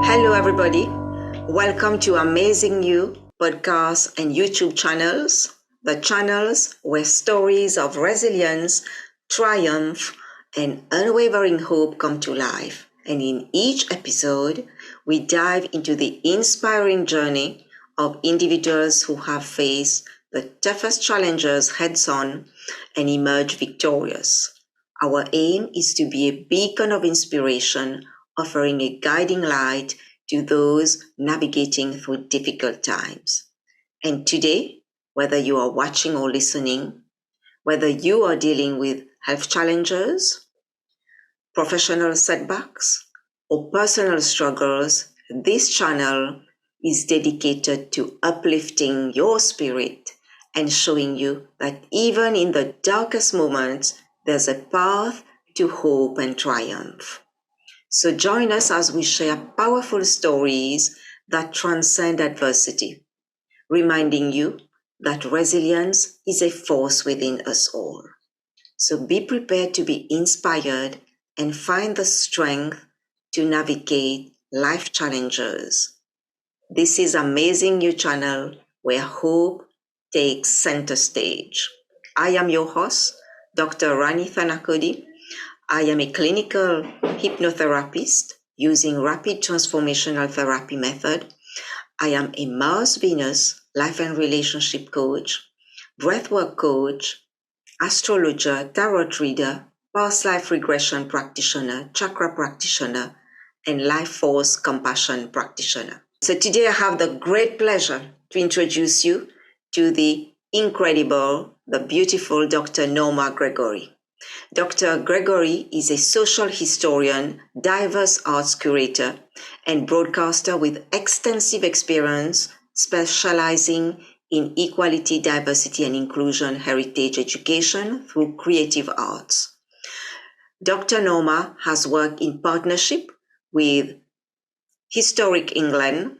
Hello, everybody. Welcome to Amazing You podcast and YouTube channels, the channels where stories of resilience, triumph, and unwavering hope come to life. And in each episode, we dive into the inspiring journey of individuals who have faced the toughest challenges heads on and emerged victorious. Our aim is to be a beacon of inspiration, offering a guiding light to those navigating through difficult times. And today, whether you are watching or listening, whether you are dealing with health challenges, professional setbacks, or personal struggles, this channel is dedicated to uplifting your spirit and showing you that even in the darkest moments, there's a path to hope and triumph. So join us as we share powerful stories that transcend adversity, reminding you that resilience is a force within us all. So be prepared to be inspired and find the strength to navigate life challenges. This is Amazing You channel where hope takes center stage. I am your host, Dr. Rani Thanacoody. I am a clinical hypnotherapist using rapid transformational therapy method. I am a Mars-Venus life and relationship coach, breathwork coach, astrologer, tarot reader, past life regression practitioner, chakra practitioner, and life force compassion practitioner. So today I have the great pleasure to introduce you to the incredible, the beautiful Dr. Norma Gregory. Dr. Gregory is a social historian, diverse arts curator, and broadcaster with extensive experience specializing in equality, diversity, and inclusion heritage education through creative arts. Dr. Norma has worked in partnership with Historic England,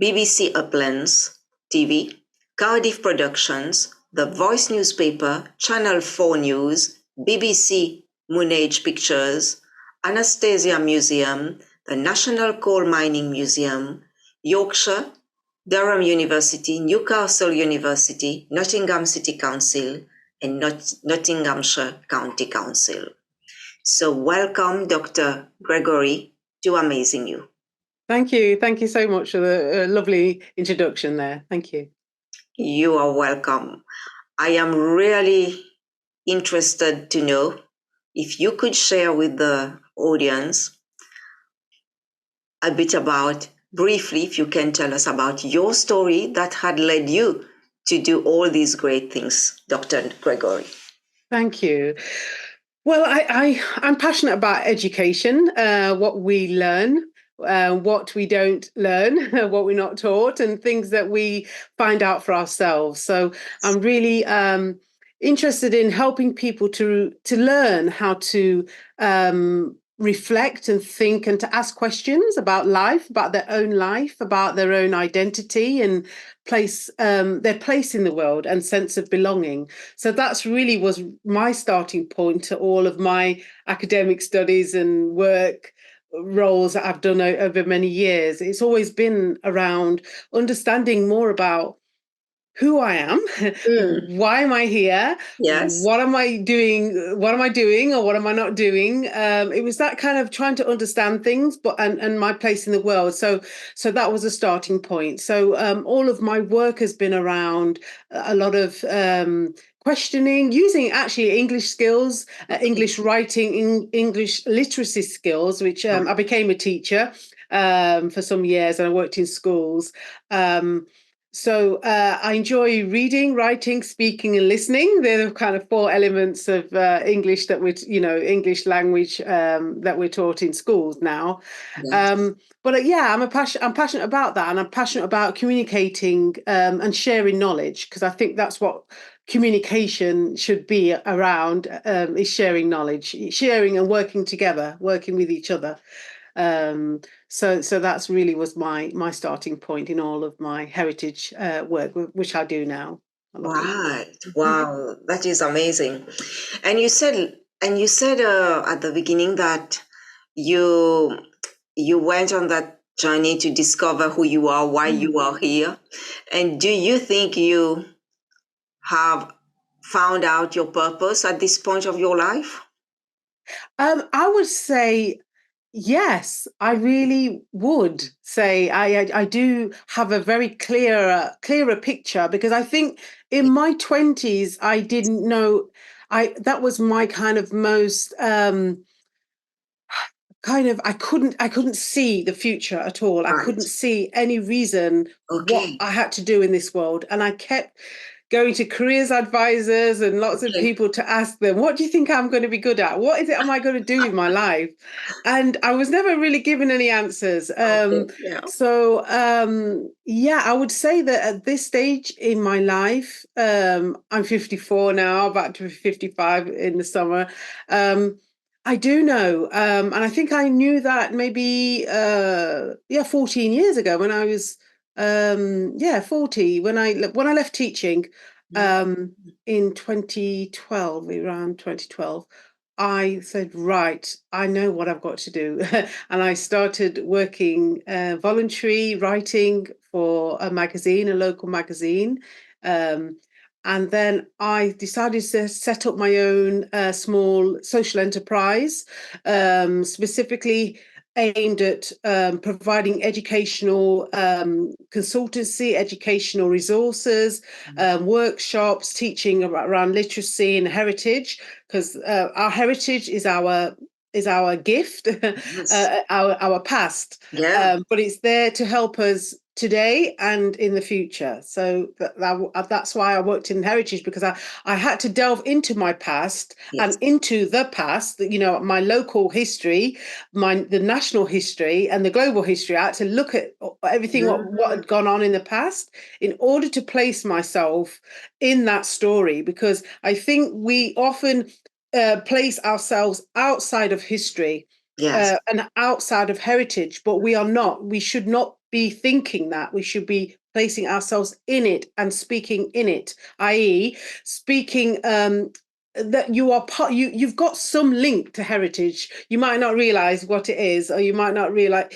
BBC Uplands TV, Cardiff Productions, The Voice newspaper, Channel 4 News, BBC Moonage Pictures, Anastasia Museum, the National Coal Mining Museum, Yorkshire, Durham University, Newcastle University, Nottingham City Council, and Nottinghamshire County Council. So welcome, Dr. Gregory, to Amazing You. Thank you. Thank you so much for the lovely introduction there. Thank you. You are welcome. I am really interested to know if you could share with the audience a bit about, briefly, if you can tell us about your story that had led you to do all these great things, Dr. Gregory. Thank you. Well, I'm passionate about education, what we learn, what we don't learn, what we're not taught, and things that we find out for ourselves. So I'm really interested in helping people to learn how to reflect and think and to ask questions about life, about their own life, about their own identity and their place in the world and sense of belonging. So that's really was my starting point to all of my academic studies and work roles that I've done over many years. It's always been around understanding more about who I am, why am I here? Yes. What am I doing? What am I doing, or what am I not doing? It was that kind of trying to understand things, and my place in the world. So that was a starting point. So all of my work has been around a lot of questioning, using actually English skills, English writing, English literacy skills, which I became a teacher for some years, and I worked in schools. So I enjoy reading, writing, speaking, and listening. They're the kind of four elements of English that English language that we're taught in schools now. Yes. But I'm passionate about that, and I'm passionate about communicating and sharing knowledge, because I think that's what communication should be around, is sharing knowledge, sharing and working together, working with each other. So that's really was my starting point in all of my heritage work, which I do now a lot of. Right. Wow, that is amazing. And you said at the beginning that you you went on that journey to discover who you are, why you are here. And do you think you have found out your purpose at this point of your life? I would say yes, I really would say I do have a very clearer picture, because I think in my 20s I didn't know. I That was my kind of most I couldn't see the future at all. I Right. couldn't see any reason what Okay. I had to do in this world. And I kept going to careers advisors and lots of Okay. people to ask them, what do you think I'm going to be good at? What is it am I going to do with my life? And I was never really given any answers. Okay. Yeah. Yeah, I would say that at this stage in my life, I'm 54 now, about to be 55 in the summer. I do know, and I think I knew that maybe 14 years ago when I was 40, when I left teaching Mhm. in 2012, around 2012. I said, right, I know what I've got to do. And I started working voluntary writing for a magazine, a local magazine. Um, and then I decided to set up my own small social enterprise, specifically aimed at providing educational consultancy, educational resources, workshops, teaching around literacy and heritage, because our heritage is our gift, Yes. our past, Yeah. but it's there to help us today and in the future. So that's why I worked in heritage, because I had to delve into my past Yes. and into the past, my local history, the national history and the global history. I had to look at everything what Mhm. had gone on in the past in order to place myself in that story, because I think we often place ourselves outside of history Yes. and outside of heritage, but we are not. We should not be thinking that. We should be placing ourselves in it and speaking in it, i.e., speaking that you are part. You've got some link to heritage. You might not realize what it is, or you might not realize.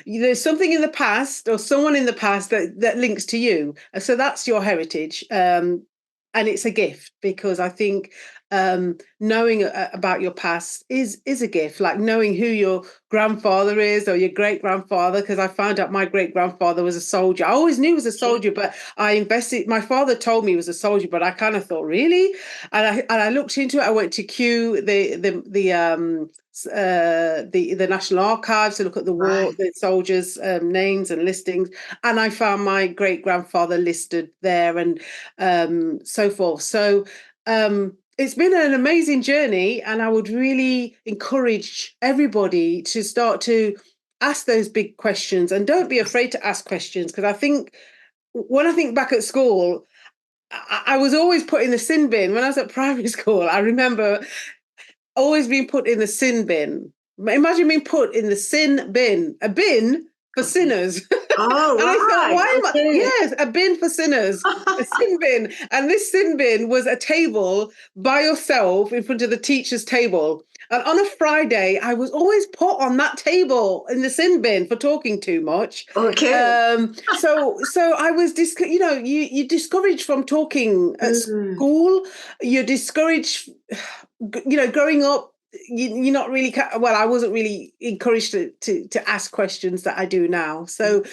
There's something in the past or someone in the past that links to you. So that's your heritage. And it's a gift, because I think knowing about your past is a gift, like knowing who your grandfather is or your great grandfather, because I found out my great grandfather was a soldier. I always knew he was a Okay. soldier, but I invested. My father told me he was a soldier, but I kind of thought, really? And I looked into it. I went to Kew, the National Archives, to look at Right. the soldiers' names and listings, and I found my great grandfather listed there, and so forth. So it's been an amazing journey, and I would really encourage everybody to start to ask those big questions, and don't be afraid to ask questions, because I think when I think back at school, I was always put in the sin bin. When I was at primary school, I remember always being put in the sin bin. Imagine being put in the sin bin, a bin for Okay. sinners. All And I thought, right. why am I? Okay. Yes, a bin for sinners, a sin bin. And this sin bin was a table by yourself in front of the teacher's table. And on a Friday, I was always put on that table in the sin bin for talking too much. Okay. So I was, you're discouraged from talking at Mm. school. You're discouraged, growing up. You're not really well. I wasn't really encouraged to ask questions that I do now. So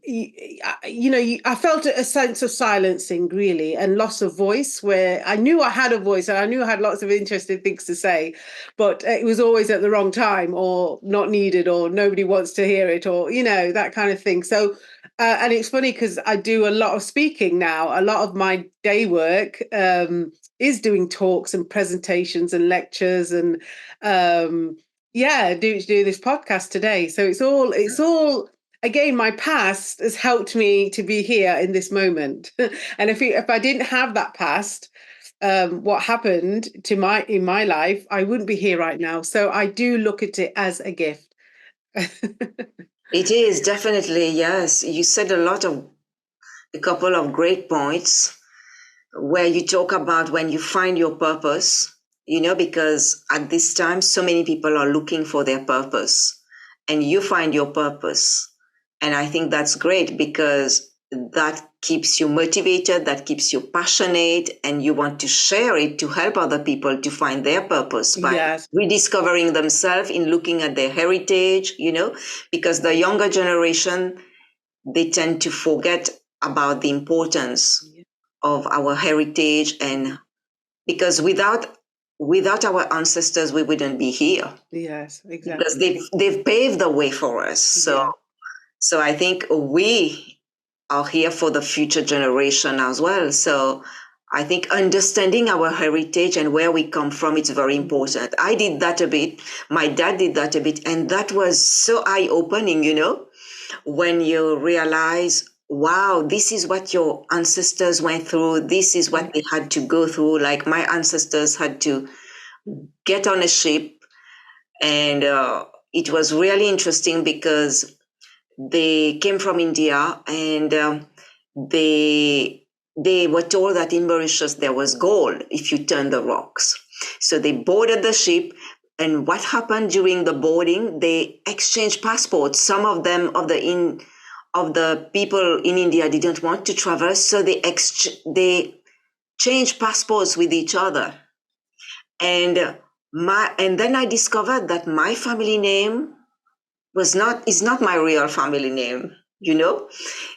I felt a sense of silencing, really, and loss of voice, where I knew I had a voice and I knew I had lots of interesting things to say, but it was always at the wrong time, or not needed, or nobody wants to hear it, or that kind of thing. So and it's funny, because I do a lot of speaking now. A lot of my day work is doing talks and presentations and lectures, and do this podcast today. So it's all again, my past has helped me to be here in this moment. And if I didn't have that past, what happened in my life, I wouldn't be here right now. So I do look at it as a gift. It is definitely, yes. You said a couple of great points where you talk about when you find your purpose, because at this time, so many people are looking for their purpose and you find your purpose. And I think that's great because that keeps you motivated, that keeps you passionate, and you want to share it to help other people to find their purpose by Yes. rediscovering themselves in looking at their heritage, because the younger generation, they tend to forget about the importance of our heritage, and because without our ancestors we wouldn't be here. Yes, Because exactly. they've paved the way for us. So I think we are here for the future generation as well. So I think understanding our heritage and where we come from is very important. I did that a bit. My dad did that a bit, and that was so eye-opening, when you realize, wow, this is what your ancestors went through. This is what they had to go through. Like my ancestors had to get on a ship, and it was really interesting because they came from India, and they were told that in Mauritius there was gold if you turn the rocks. So they boarded the ship, and what happened during the boarding? They exchanged passports. Some of them of the people in India didn't want to travel, so they changed passports with each other. And then I discovered that my family name is not my real family name.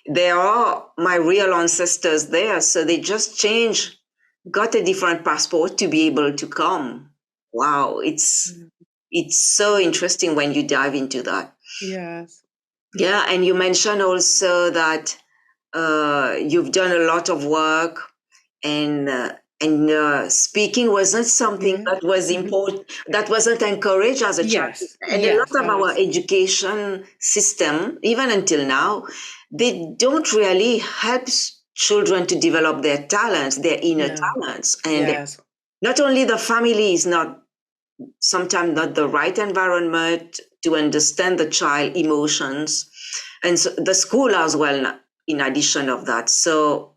There are my real ancestors there, so they just got a different passport to be able to come. Wow, it's so interesting when you dive into that. Yes. Yeah, and you mentioned also that you've done a lot of work, and speaking wasn't something that was important, that wasn't encouraged as a child. Yes. And a Yes. lot of our education system, even until now, they don't really help children to develop their talents, their inner talents. And Yes. not only the family is not sometimes not the right environment to understand the child emotions, and so the school as well, in addition of that. So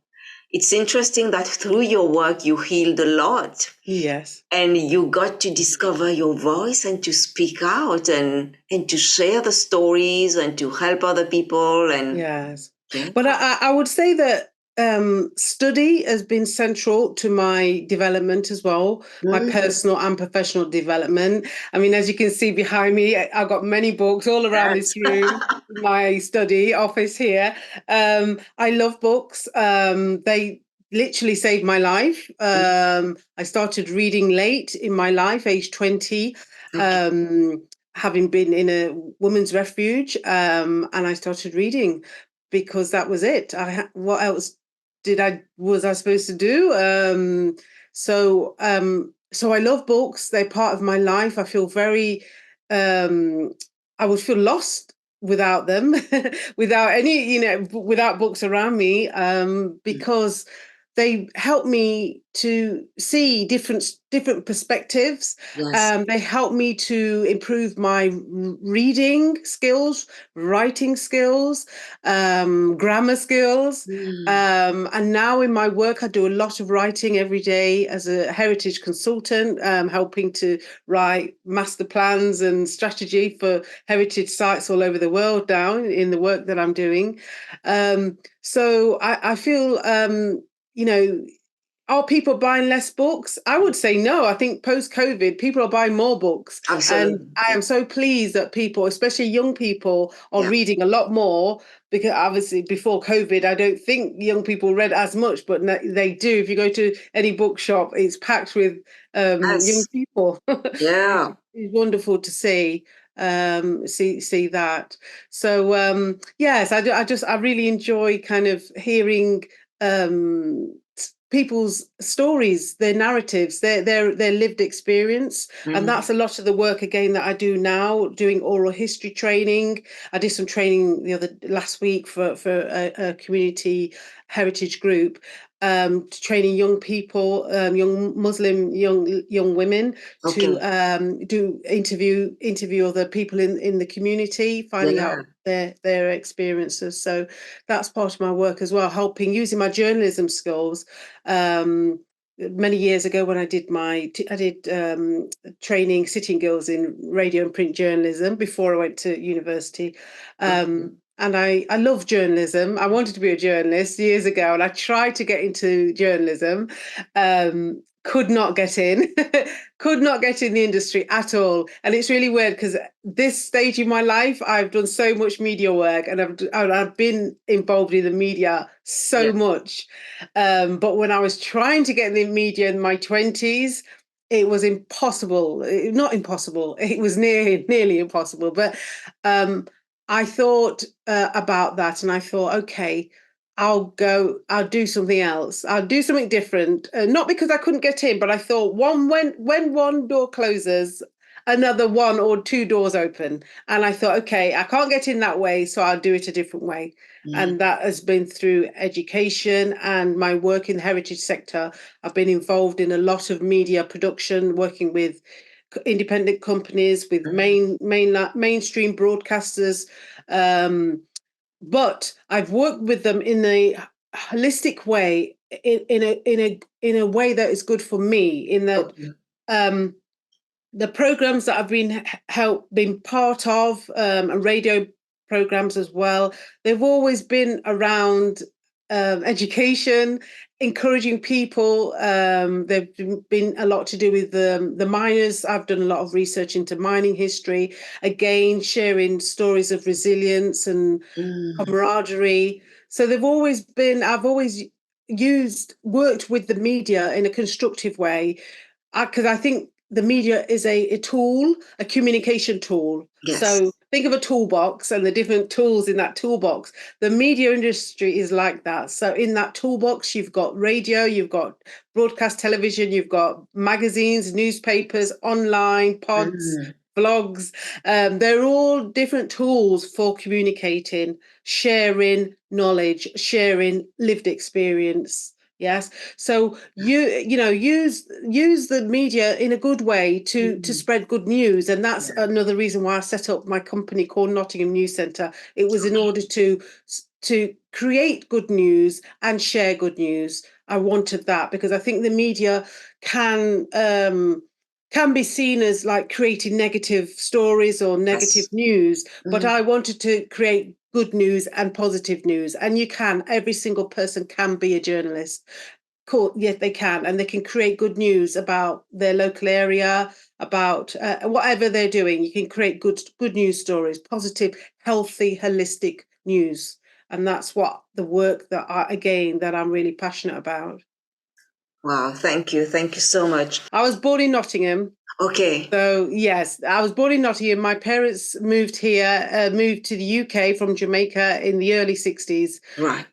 it's interesting that through your work you healed a lot. Yes. And you got to discover your voice and to speak out, and to share the stories and to help other people. And yes. But I would say that study has been central to my development as well, my personal and professional development. I mean, as you can see behind me, I've got many books all around this room, my study office here. I love books. They literally saved my life. I started reading late in my life, age 20. Having been in a women's refuge, and I started reading because that was it. What else was I supposed to do? So I love books. They're part of my life. I feel very I would feel lost without them, without any, without books around me, because they help me to see different perspectives. Yes. They help me to improve my reading skills, writing skills, grammar skills. And now in my work, I do a lot of writing every day as a heritage consultant, helping to write master plans and strategy for heritage sites all over the world now in the work that I'm doing. So I feel, are people buying less books? I would say no. I think post-COVID, people are buying more books. Absolutely. And I am so pleased that people, especially young people, are Yeah. reading a lot more, because obviously before COVID, I don't think young people read as much, but they do. If you go to any bookshop, it's packed with young Yes. people. Yeah. It's wonderful to see that. So yes, I really enjoy kind of hearing people's stories, their narratives, their lived experience. And that's a lot of the work again that I do now, doing oral history training. I did some training last week for a community heritage group. training young people, young Muslim young women to Okay. do interview other people in the community, finding Yeah. out their experiences. So that's part of my work as well, helping using my journalism skills. Many years ago, when I did training sitting girls in radio and print journalism before I went to university. Okay. And I love journalism. I wanted to be a journalist years ago, and I tried to get into journalism. Could not get in, could not get in the industry at all. And it's really weird because this stage in my life, I've done so much media work, and I've been involved in the media so Yeah. much. But when I was trying to get in the media in my 20s, it was impossible. Not impossible. It was nearly impossible. But I thought about that, and I thought, okay, I'll do something else. I'll do something different. Not because I couldn't get in, but I thought when one door closes, another one or two doors open. And I thought, okay, I can't get in that way, so I'll do it a different way. Mm. And that has been through education and my work in the heritage sector. I've been involved in a lot of media production, working with independent companies, with Mm. mainstream broadcasters. But I've worked with them in a holistic way, in a way that is good for me. In that, Okay. um, the programs that I've been part of, and radio programs as well, they've always been around education, encouraging people. They've been a lot to do with the miners. I've done a lot of research into mining history, again sharing stories of resilience and Mm. camaraderie. So I've always worked with the media in a constructive way, because I think the media is a tool, a communication tool. Yes. So think of a toolbox and the different tools in that toolbox. The media industry is like that. So in that toolbox, you've got radio, you've got broadcast television, you've got magazines, newspapers, online, pods, Mm. blogs. They're all different tools for communicating, sharing knowledge, sharing lived experience. Yes. So use the media in a good way to Mm. spread good news, and that's Yeah. another reason why I set up my company called Nottingham News Centre. It was in Okay. order to create good news and share good news. I wanted that because I think the media can can be seen as like creating negative stories or negative Yes. news, but Mm. I wanted to create good news and positive news. And every single person can be a journalist. Cool, yes, they can, and they can create good news about their local area, about whatever they're doing. You can create good news stories, positive, healthy, holistic news, and that's what the work that I'm really passionate about. Wow. Thank you so much. I was born in Nottingham. Okay. So yes, I was born in Nottingham. My parents moved to the UK from Jamaica in the early 60s, Right.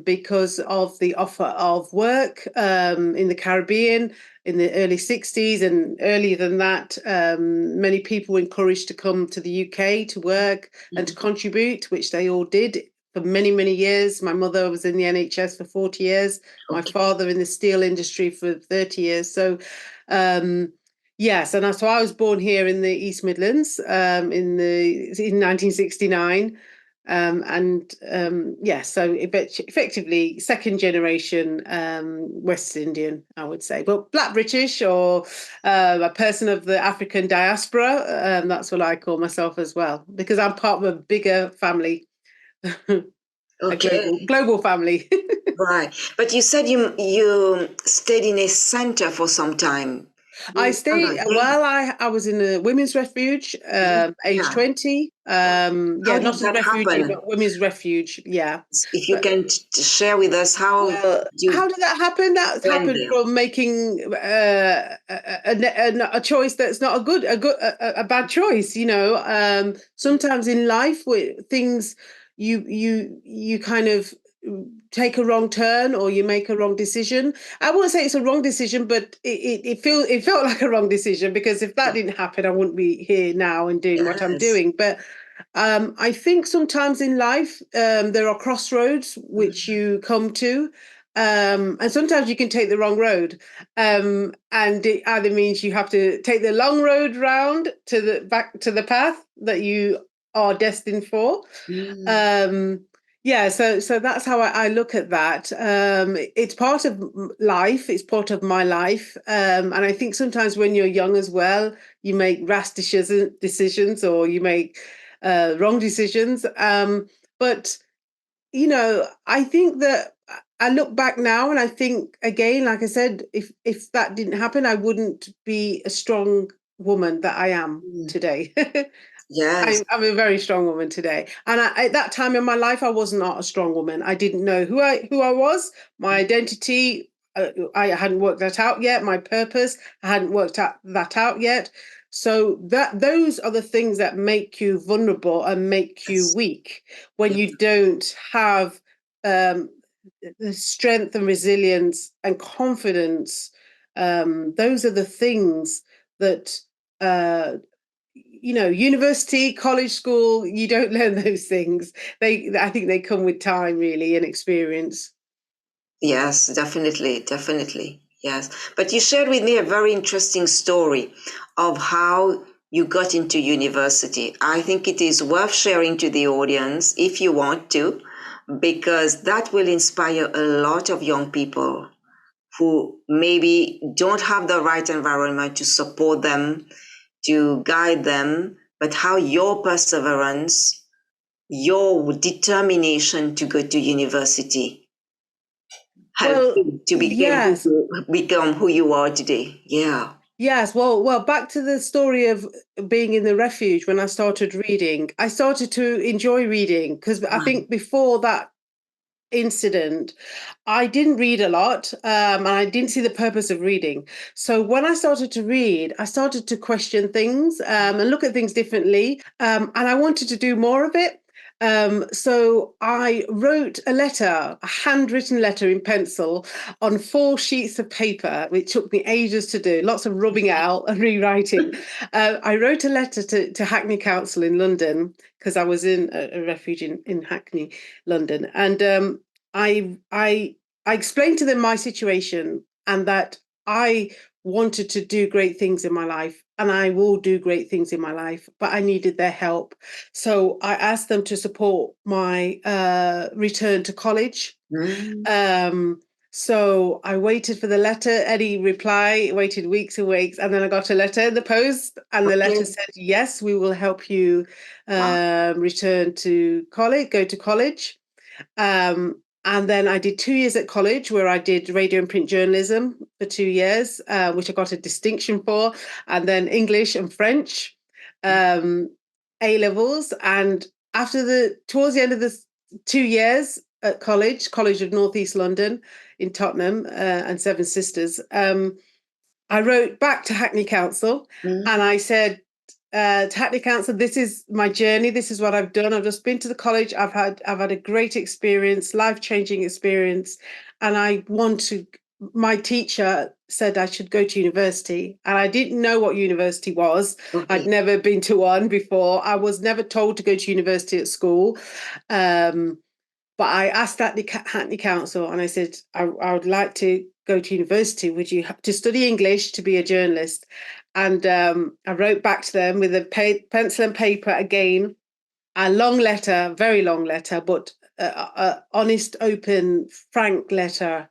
because of the offer of work in the Caribbean in the early 60s. And earlier than that, many people were encouraged to come to the UK to work and to Mm. contribute, which they all did for many, many years. My mother was in the NHS for 40 years, my Okay. father in the steel industry for 30 years. So, yes, and so I was born here in the East Midlands in 1969, so effectively second generation West Indian, I would say, but Black British, or a person of the African diaspora. That's what I call myself as well, because I'm part of a bigger family, a Okay. global family. Right. But you said you stayed in a center for some time. I You remember stayed again? well. I was in a women's refuge, age Yeah. 20. How Yeah, did not as a that refugee, happen? but women's refuge. Yeah. If you But can share with us how well, you how did that happen? That went happened there. from making a choice that's not a bad choice. Sometimes in life, with things you kind of take a wrong turn, or you make a wrong decision. I won't say it's a wrong decision, but it felt like a wrong decision, because if that didn't happen, I wouldn't be here now and doing what I'm Yes. doing. But I think sometimes in life, there are crossroads which Mhm. you come to, And sometimes you can take the wrong road. And it either means you have to take the long road round to the back to the path that you are destined for. Yeah, so that's how I look at that. It's part of life. It's part of my life, and I think sometimes when you're young as well, you make rash decisions, or you make wrong decisions. But I think that I look back now and I think again, like I said, if that didn't happen, I wouldn't be a strong woman that I am today. Yes. I'm a very strong woman today, and at that time in my life, I was not a strong woman. I didn't know who I was, my identity. I hadn't worked that out yet. My purpose, I hadn't worked that out yet. So those are the things that make you vulnerable and make you weak when Yeah. you don't have the strength and resilience and confidence. Those are the things that university, college, school, you don't learn those things. I think they come with time, really, and experience. Yes, definitely, definitely. Yes. But you shared with me a very interesting story of how you got into university. I think it is worth sharing to the audience if you want to, because that will inspire a lot of young people who maybe don't have the right environment to support them, to guide them, but how your perseverance, your determination to go to university helped Well, you to yes. become who you are today. Yeah. Yes, well, back to the story of being in the refuge. When I started reading, I started to enjoy reading because I think before that incident, I didn't read a lot, and I didn't see the purpose of reading. So when I started to read, I started to question things, and look at things differently, and I wanted to do more of it. So I wrote a letter, a handwritten letter in pencil on 4 sheets of paper, which took me ages to do, lots of rubbing out and rewriting. I wrote a letter to Hackney Council in London because I was in a refuge in Hackney, London, and I explained to them my situation and that I wanted to do great things in my life and I will do great things in my life, but I needed their help. So I asked them to support my return to college. Mm. So I waited for the letter, any reply, waited weeks and weeks, and then I got a letter in the post, and the letter Okay. said, yes, we will help you Wow. return to college, go to college. And then I did 2 years at college where I did radio and print journalism for 2 years, which I got a distinction for, and then English and French, A levels. And towards the end of the 2 years at College of North East London in Tottenham, and Seven Sisters, I wrote back to Hackney Council and I said, to Hackney Council, this is my journey. This is what I've done. I've just been to the college. I've had a great experience, life-changing experience, and I want to. My teacher said I should go to university, and I didn't know what university was. I'd Okay. never been to one before. I was never told to go to university at school. But I asked Hackney Council and I said, I would like to go to university. Would you have to study English to be a journalist? And I wrote back to them with a pencil and paper again, a long letter, very long letter, but a honest, open, frank letter,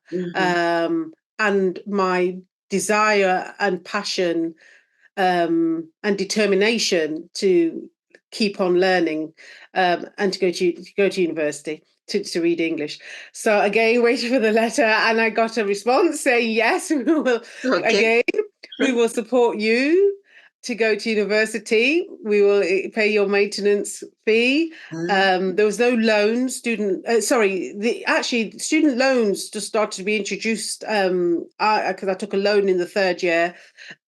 and my desire and passion and determination to keep on learning, and to go to university to read English. So again, waited for the letter, and I got a response saying, "Yes, we will. Okay. Again, we will support you to go to university. We will pay your maintenance fee." There was no loan, student loans just started to be introduced, because I took a loan in the third year,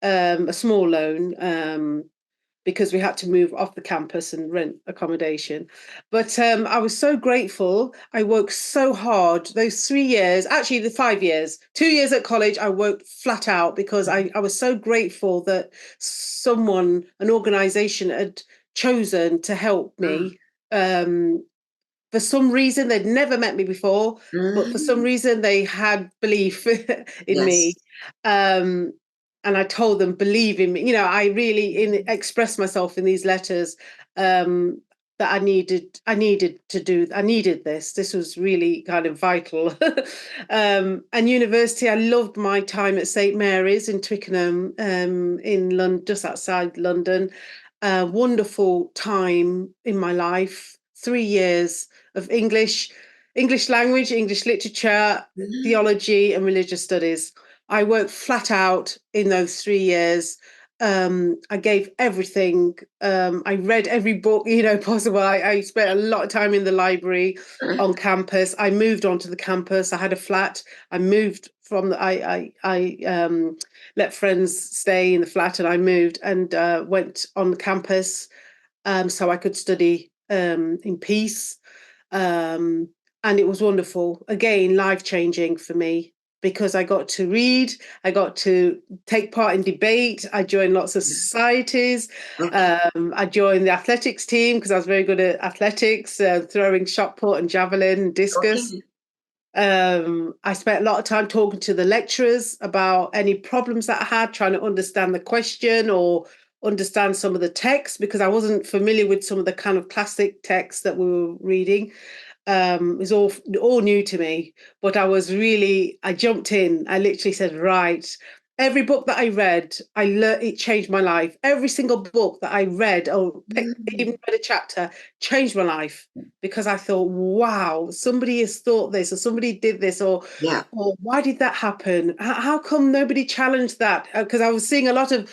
a small loan, because we had to move off the campus and rent accommodation. But I was so grateful. I worked so hard those 3 years, actually the 5 years, 2 years at college, I worked flat out because I was so grateful that an organization had chosen to help me, for for some reason, they'd never met me before, but for some reason they had belief in me. Yes. And I told them, believe in me. You know, I really expressed myself in these letters, that I needed this. This was really kind of vital. And university, I loved my time at St. Mary's in Twickenham, in London, just outside London. Wonderful time in my life. 3 years of English language, English literature, theology, and religious studies. I worked flat out in those 3 years. I gave everything. I read every book, possible. I spent a lot of time in the library on campus. I moved onto the campus. I had a flat. I moved from the. I let friends stay in the flat, and I moved and went on the campus, so I could study in peace. And it was wonderful. Again, life-changing for me because I got to read, I got to take part in debate, I joined lots of societies. Okay. I joined the athletics team because I was very good at athletics, throwing shot put and javelin and discus. Okay. I spent a lot of time talking to the lecturers about any problems that I had, trying to understand the question or understand some of the text because I wasn't familiar with some of the kind of classic texts that we were reading. It was all new to me, but I jumped in. I literally said, right, every book that I read, I learned, it changed my life. Every single book that I read or even read a chapter changed my life because I thought, wow, somebody has thought this or somebody did this Yeah. or why did that happen? How come nobody challenged that? Because I was seeing a lot of,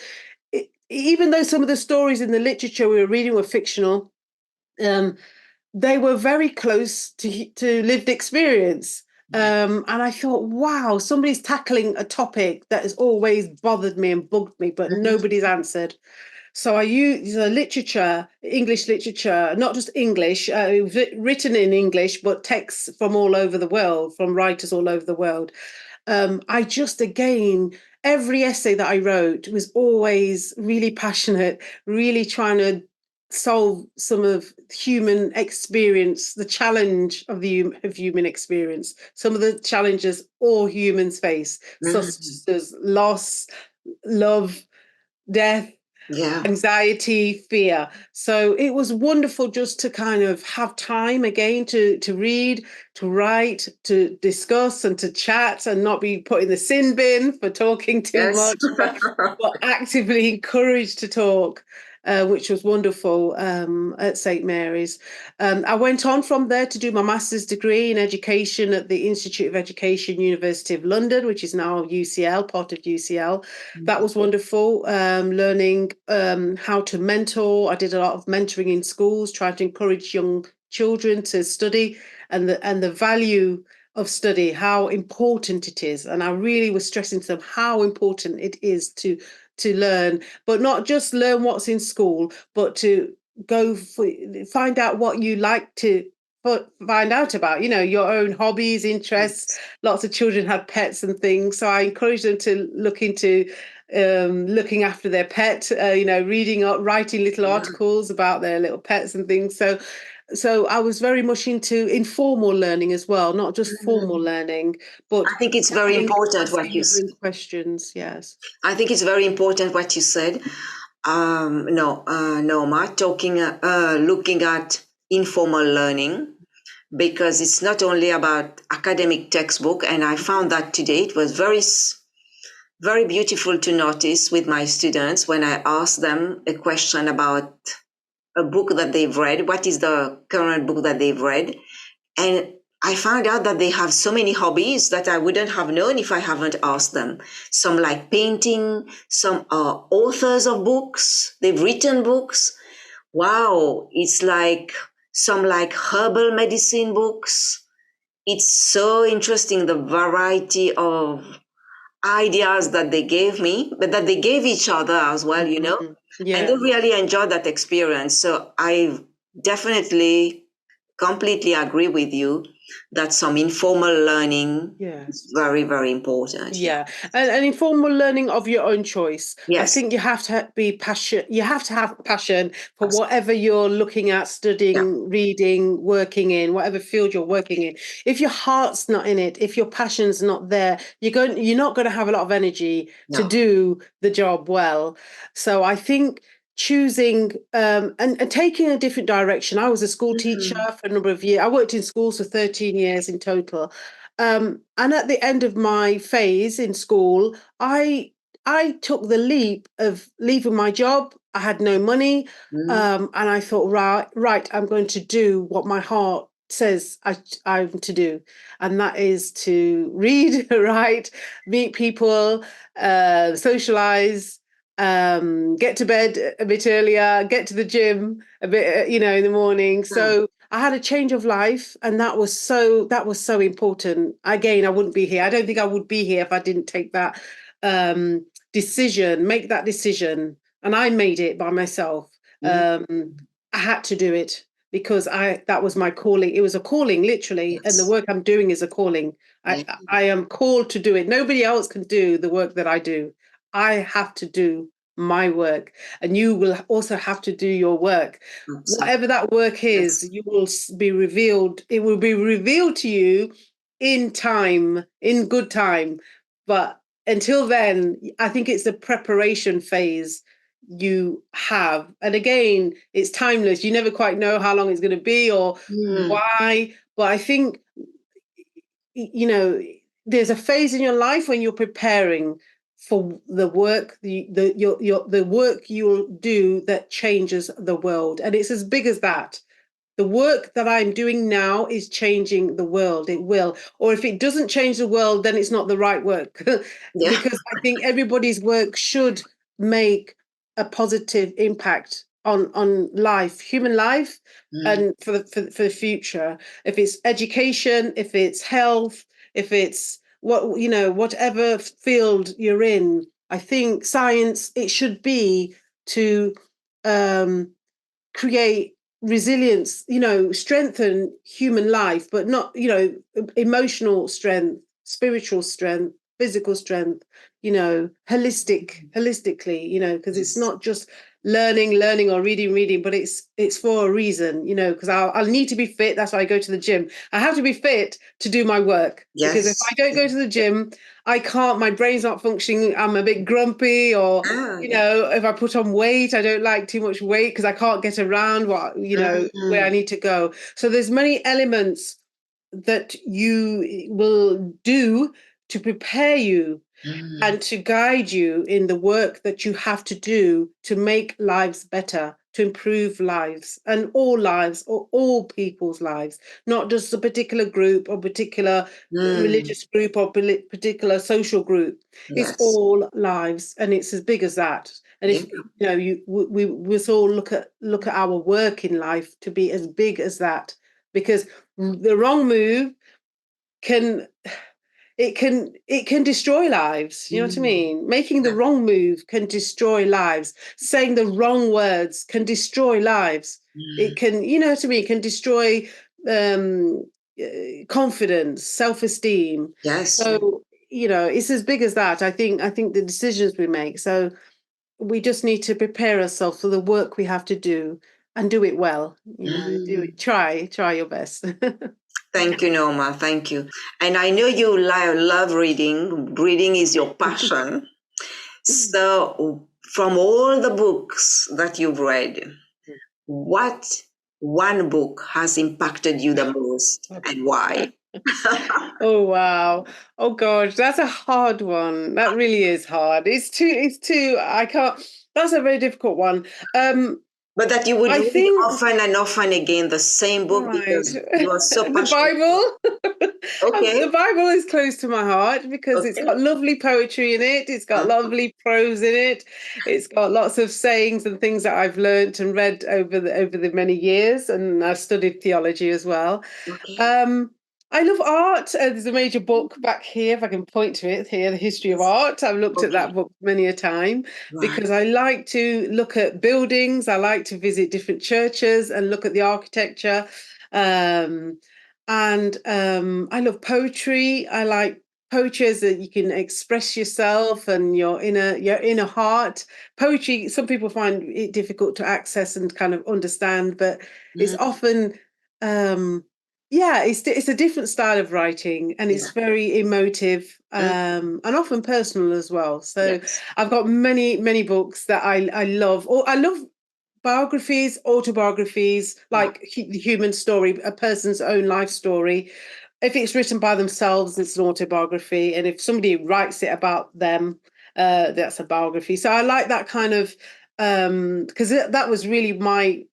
even though some of the stories in the literature we were reading were fictional, they were very close to lived experience. And I thought, wow, somebody's tackling a topic that has always bothered me and bugged me, but nobody's answered. So I use literature, English literature, not just English, written in English, but texts from all over the world, from writers all over the world. I just, again, every essay that I wrote was always really passionate, really trying to solve some of human experience, the challenge of human experience, some of the challenges all humans face, such as loss, love, death, Yeah. anxiety, fear. So it was wonderful just to kind of have time again to read, to write, to discuss and to chat and not be put in the sin bin for talking too Yes. much, but actively encouraged to talk. Which was wonderful at St. Mary's. I went on from there to do my master's degree in education at the Institute of Education, University of London, which is now UCL, part of UCL. That was wonderful, learning how to mentor. I did a lot of mentoring in schools, trying to encourage young children to study and the value of study, how important it is. And I really was stressing to them how important it is to learn, but not just learn what's in school, but to find out what you like to find out about, your own hobbies, interests. Lots of children had pets and things. So I encouraged them to look into looking after their pet, reading up, writing little Yeah. articles about their little pets and things. So I was very much into informal learning as well, not just formal learning, but I think it's very important what asking you your said. own questions. Yes. I think it's very important what you said. No, Norma, looking at informal learning because it's not only about academic textbook, and I found that today it was very beautiful to notice with my students when I asked them a question about a book that they've read. What is the current book that they've read? And I found out that they have so many hobbies that I wouldn't have known if I haven't asked them. Some like painting, some are authors of books, they've written books. Wow, it's like some like herbal medicine books. It's so interesting the variety of ideas that they gave me, but that they gave each other as well, and they Yeah. really enjoyed that experience. So I definitely completely agree with you. that some informal learning Yeah. is very, very important. Yeah, and informal learning of your own choice. I Yes. think you have to be passion. You have to have passion for Abs- whatever you're looking at, Yeah. studying, reading, working in, whatever field you're working in. If your heart's not in it, if your passion's not there, you're not going to have a lot of energy to No. do the job well. So I think choosing and taking a different direction. I was a school teacher Mm. for a number of years. I worked in schools for 13 years in total. And at the end of my phase in school, I took the leap of leaving my job. I had no money, Mm. and I thought, right, I'm going to do what my heart says I'm to do, and that is to read, write, meet people, socialize, get to bed a bit earlier, get to the gym a bit, in the morning. So I had a change of life, and that was so important. Again, I wouldn't be here. I don't think I would be here if I didn't take that make that decision, and I made it by myself. Mm. I had to do it because that was my calling. It was a calling, literally, and the Yes. work I'm doing is a calling. Yeah. I am called to do it. Nobody else can do the work that I do. I have to do my work, and you will also have to do your work. Absolutely. Whatever that work is, Yes. you will be revealed. It will be revealed to you in time, in good time. But until then, I think it's the preparation phase you have. And again, it's timeless. You never quite know how long it's going to be or Mm. why. But I think, there's a phase in your life when you're preparing for the work, the work you'll do that changes the world. And it's as big as that. The work that I'm doing now is changing the world. It will. Or if it doesn't change the world, then it's not the right work. Yeah. Because I think everybody's work should make a positive impact on life, human life, Mm. and for the future. If it's education, if it's health, if it's whatever field you're in, I think science, it should be to um create resilience, strengthen human life, but not, emotional strength, spiritual strength, physical strength, holistically, because it's Yes. not just learning or reading, but it's for a reason, because I'll need to be fit. That's why I go to the gym. I have to be fit to do my work, because if Yes. I don't go to the gym, I can't, my brain's not functioning. I'm a bit grumpy, or Ah, yeah. if I put on weight, I don't like too much weight because I can't get around where I Mm. need to go. So there's many elements that you will do to prepare you Mm. and to guide you in the work that you have to do to make lives better, to improve lives, and all lives, or all people's lives, not just a particular group or particular Mm. religious group or particular social group. It's Yes. all lives, and it's as big as that. And Yeah. if we must all look at our work in life to be as big as that, because the wrong move can it can destroy lives. You know what I Mm. mean? Making the Yeah. wrong move can destroy lives. Saying the wrong words can destroy lives. It Mm. can, you know what I mean, can destroy um confidence, self-esteem. Yes. So, it's as big as that. I think the decisions we make. So we just need to prepare ourselves for the work we have to do, and do it well. Do Mm. it. Try your best. Thank you, Norma. Thank you. And I know you love reading. Reading is your passion. So, from all the books that you've read, what one book has impacted you the most and why? Oh wow. Oh gosh, that's a hard one. That really is hard. It's too I can't That's a very difficult one. But that you would I read think often and often again the same book right. because you are so The passionate. Bible. Okay. The Bible is close to my heart because it's Okay. got lovely poetry in it. It's got Uh-huh. lovely prose in it. It's got lots of sayings and things that I've learnt and read over the many years, and I've studied theology as well. Okay. Um, I love art. There's a major book back here, if I can point to it here, The History of Yes. Art. I've looked at Okay. that book many a time Right. because I like to look at buildings. I like to visit different churches and look at the architecture. Um, And I love poetry. I like poetry as that you can express yourself and your inner heart. Poetry, some people find it difficult to access and kind of understand, but it's Mm, often yeah, it's a different style of writing, and it's yeah. very emotive, Mm, and often personal as well. So yes. I've got many books that I love. Or I love biographies, autobiographies, Wow. like the human story, a person's own life story. If it's written by themselves, it's an autobiography, and if somebody writes it about them, that's a biography. So I like that kind of, because that was really my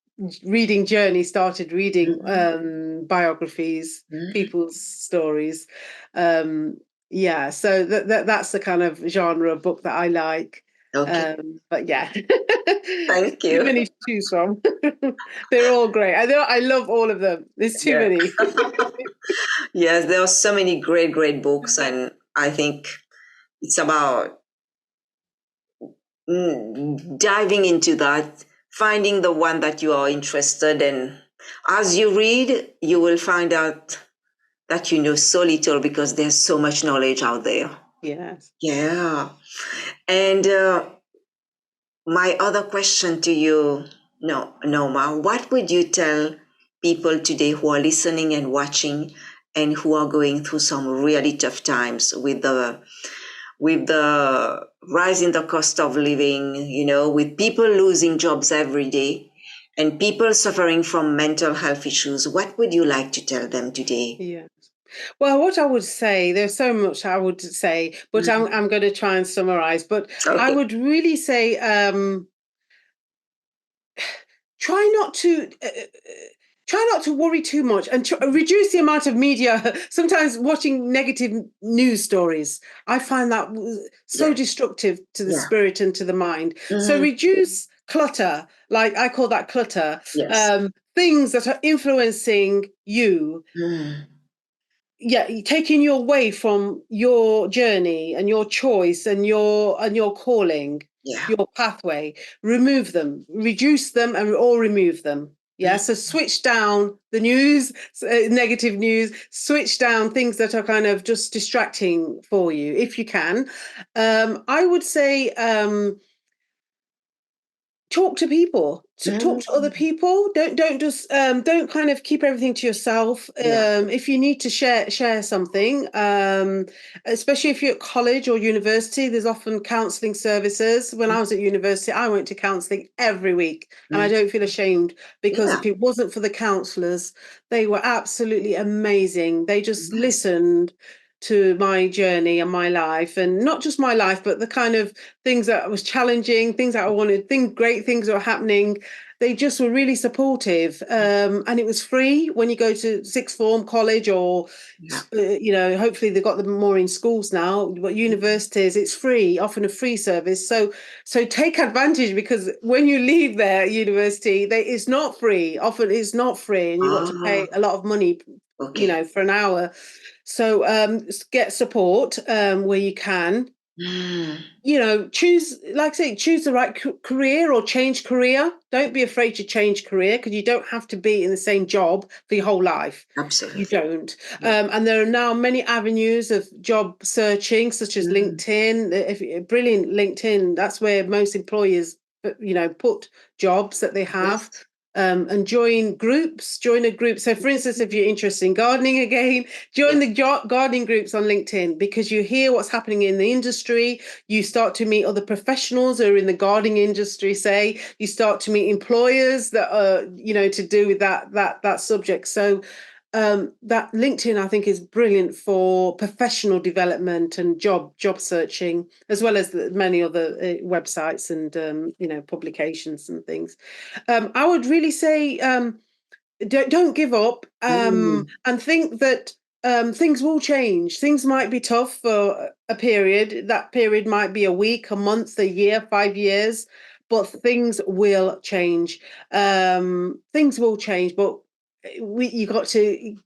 reading journey. Started reading Mm, biographies, mm, people's stories. Um, yeah, so that's the kind of genre of book that I like. okay. But yeah, Thank too you. many to choose from. They're all great. I love all of them. There's too Yeah. many. Yes, there are so many great books, and I think it's about diving into that, finding the one that you are interested in. As you read, you will find out that you know so little because there's so much knowledge out there. Yes. Yeah. And my other question to you, no, Norma, what would you tell people today who are listening and watching and who are going through some really tough times with the rise in the cost of living, with people losing jobs every day and people suffering from mental health issues? What would you like to tell them today? Yeah. Well, what I would say, there's so much I would say, but Mhm. I'm going to try and summarize. But I Okay. would really say, try not to try not to worry too much, and reduce the amount of media. Sometimes watching negative news stories, I find that so Yeah. destructive to the Yeah. spirit and to the mind. So Mhm. reduce clutter, like I call that clutter. Yes. Things that are influencing you, Mm. yeah, taking you away from your journey and your choice and your calling, Yeah. your pathway. Remove them, reduce them, or remove them. Yeah, Mm. so switch down the news, negative news, switch down things that are kind of just distracting for you if you can. I would say, talk to people, talk to other Mm. people. Don't just don't kind of keep everything to yourself. Yeah. If you need to share something, especially if you're at college or university, there's often counseling services. When I was at university, I went to counseling every week, and I Mm. don't feel ashamed, because Yeah. if it wasn't for the counselors, they were absolutely amazing. They just Yes. listened to my journey and my life, and not just my life, but the kind of things that was challenging, things that I wanted, great things that were happening. They just were really supportive, and it was free when you go to sixth form, college, or Yeah. hopefully they've got them more in schools now. But universities, it's free, often a free service. So take advantage, because when you leave there, university, it's not free. Often it's not free, and you've got to Ah, pay a lot of money, okay. for an hour. So get support where you can. Mm. Choose, like I say, choose the right career, or change career. Don't be afraid to change career, because you don't have to be in the same job for your whole life. You Absolutely. don't. Yeah. And there are now many avenues of job searching, such as Mm. LinkedIn. Brilliant LinkedIn. That's where most employers, put jobs that they have. Yes. And join a group. So, for instance, if you're interested in gardening again, Yeah. join the gardening groups on LinkedIn, because you hear what's happening in the industry. You start to meet other professionals who are in the gardening industry. Say you start to meet employers that are, to do with that subject. So that LinkedIn, I think, is brilliant for professional development and job searching, as well as many other websites and publications and things. I would really say, don't give up, Mm. and think that things will change. Things might be tough for a period. That period might be a week, a month, a year, 5 years, but things will change. Things will change, but you got to,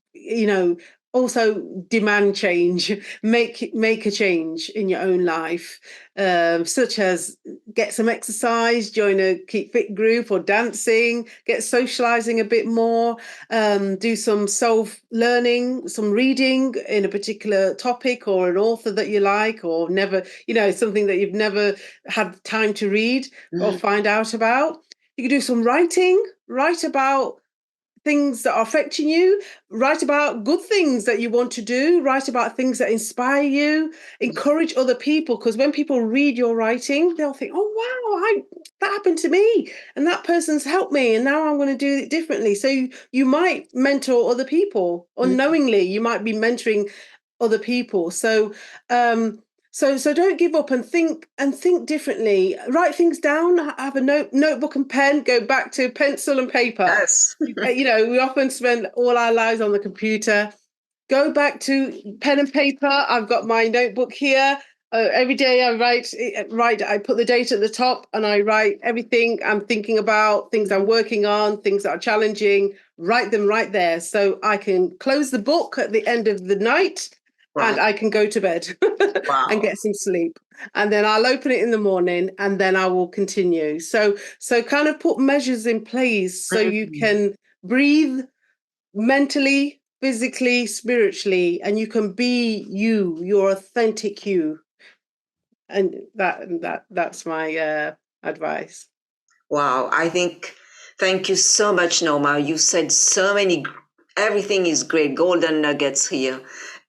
also demand change, make a change in your own life, such as get some exercise, join a keep fit group or dancing, get socializing a bit more, do some self-learning, some reading in a particular topic or an author that you like, or never, something that you've never had time to read or find out about. You can do some writing, write about things that are affecting you, write about good things that you want to do, write about things that inspire you, encourage other people, because when people read your writing, they'll think, oh wow, that happened to me and that person's helped me and now I'm going to do it differently. So you might mentor other people unknowingly. You might be mentoring other people. So so don't give up and think differently. Write things down, have a notebook and pen, go back to pencil and paper. Yes. We often spend all our lives on the computer. Go back to pen and paper. I've got my notebook here. Every day I write, I put the date at the top and I write everything I'm thinking about, things I'm working on, things that are challenging, write them right there. So I can close the book at the end of the night and I can go to bed and get some sleep. And then I'll open it in the morning and then I will continue. So kind of put measures in place so you can breathe mentally, physically, spiritually, and you can be you, your authentic you. And that's my advice. Wow, thank you so much, Norma. You said so many, everything is great, golden nuggets here.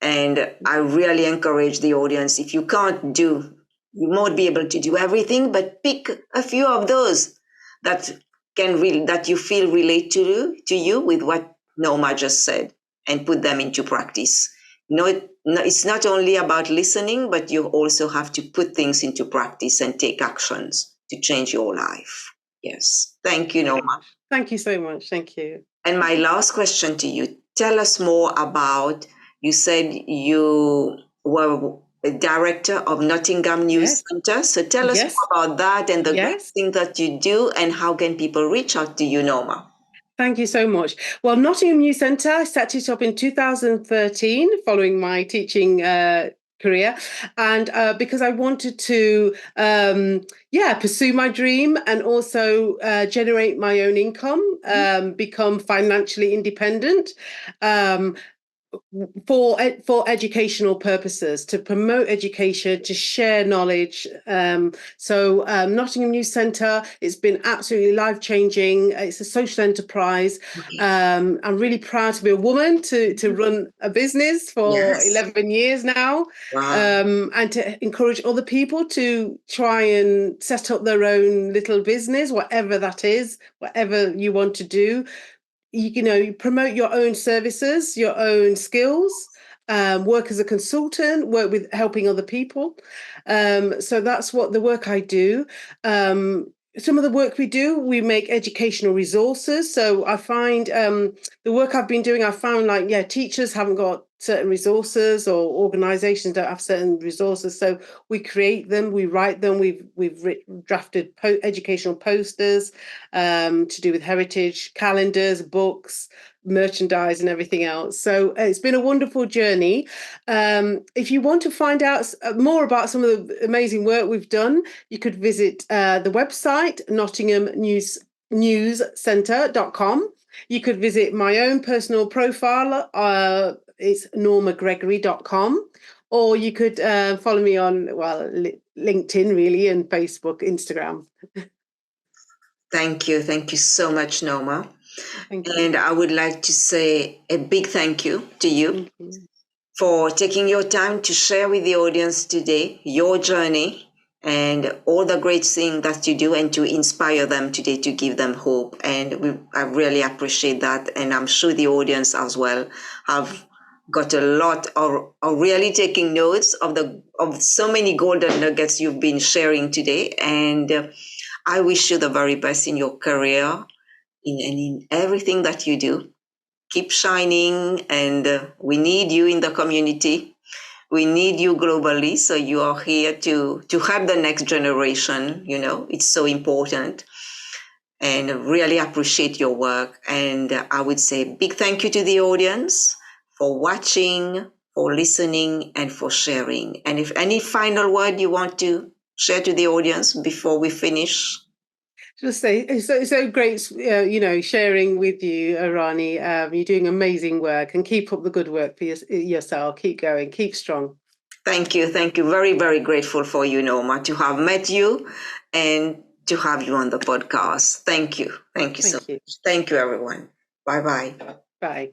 And I really encourage the audience, if you can't do, you won't be able to do everything, but pick a few of those that that you feel relate to you with what Norma just said, and put them into practice. It's not only about listening, but you also have to put things into practice and take actions to change your life. Yes. Thank you, Norma. Thank you so much. Thank you. And my last question to you, tell us more about, you said you were a director of Nottingham News Centre. So tell us more about that and the great thing that you do, and how can people reach out to you, Norma? Thank you so much. Well, Nottingham News Centre, I set it up in 2013 following my teaching career, and because I wanted to pursue my dream and also generate my own income, become financially independent, for educational purposes, to promote education, to share knowledge. So Nottingham News Centre, it's been absolutely life-changing. It's a social enterprise. I'm really proud to be a woman to run a business for 11 years now. Wow. And to encourage other people to try and set up their own little business, whatever that is, whatever you want to do. You promote your own services, your own skills, work as a consultant, work with helping other people. So that's what the work I do. Some of the work we do, we make educational resources. So I find the work I've been doing, I found teachers haven't got certain resources, or organizations don't have certain resources. So we create them, we write them. We've drafted educational posters to do with heritage, calendars, books, merchandise and everything else. So it's been a wonderful journey. If you want to find out more about some of the amazing work we've done, you could visit the website, nottinghamnewscentre.com. You could visit my own personal profile. It's normagregory.com. Or you could follow me on, LinkedIn, really, and Facebook, Instagram. Thank you. Thank you so much, Norma. And I would like to say a big thank you to you for taking your time to share with the audience today your journey and all the great things that you do, and to inspire them today, to give them hope. And I really appreciate that. And I'm sure the audience as well have got a lot of really taking notes of so many golden nuggets you've been sharing today. And I wish you the very best in your career, in everything that you do. Keep shining, and we need you in the community. We need you globally. So you are here to help the next generation. It's so important, and really appreciate your work. And I would say big thank you to the audience for watching, for listening, and for sharing. And if any final word you want to share to the audience before we finish. Just say it's so great, sharing with you, Rani. You're doing amazing work, and keep up the good work for yourself. Keep going, keep strong. Thank you. Very, very grateful for you, Norma, to have met you and to have you on the podcast. Thank you. Thank you so much. Thank you, everyone. Bye-bye. Bye.